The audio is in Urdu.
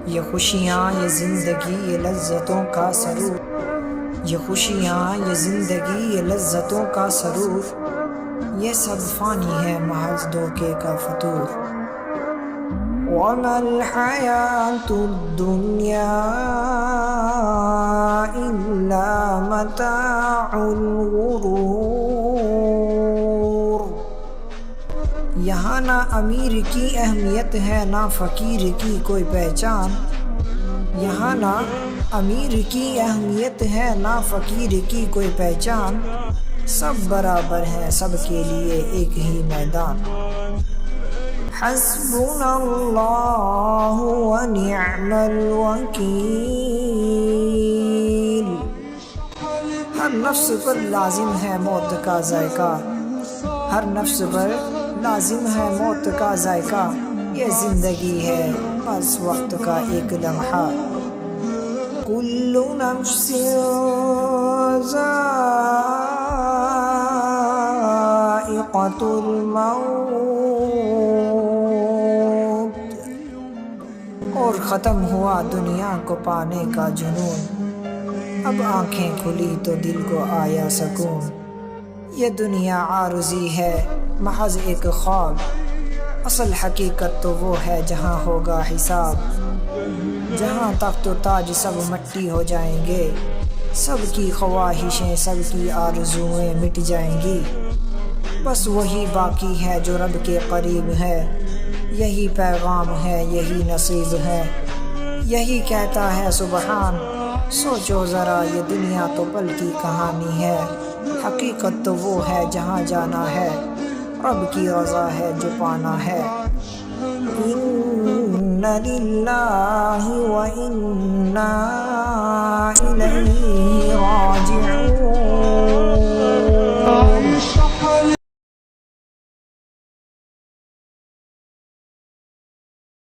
یہ خوشیاں یہ زندگی یہ لذتوں کا سرور، یہ خوشیاں یہ زندگی یہ لذتوں کا سرور، یہ سب فانی ہے محض دھوکے کا فطور۔ وَمَا الْحَيَاةُ الدُّنْيَا إِلَّا مَتَاعُ الْغُرُورِ۔ یہاں نہ امیر کی اہمیت ہے نہ فقیر کی کوئی پہچان، یہاں نہ امیر کی اہمیت ہے نہ فقیر کی کوئی پہچان، سب برابر ہیں سب کے لیے ایک ہی میدان۔ حسبنا اللہ ونعم الوکیل۔ ہر نفس پر لازم ہے موت کا ذائقہ، ہر نفس پر لازم ہے موت کا ذائقہ، یہ زندگی ہے بس وقت کا ایک لمحہ۔ کل نفس ذائقۃ الموت۔ اور ختم ہوا دنیا کو پانے کا جنون، اب آنکھیں کھلی تو دل کو آیا سکون۔ یہ دنیا عارضی ہے محض ایک خواب، اصل حقیقت تو وہ ہے جہاں ہوگا حساب، جہاں تخت و تاج سب مٹی ہو جائیں گے، سب کی خواہشیں سب کی آرزوئیں مٹ جائیں گی، بس وہی باقی ہے جو رب کے قریب ہے۔ یہی پیغام ہے یہی نصیب ہے، یہی کہتا ہے سبحان۔ سوچو ذرا یہ دنیا تو پل کی کہانی ہے، حقیقت تو وہ ہے جہاں جانا ہے، رب کی رضا ہے جو پانا ہے۔ اِنَّ لِلَّهِ وَإِنَّا إِلَيْهِ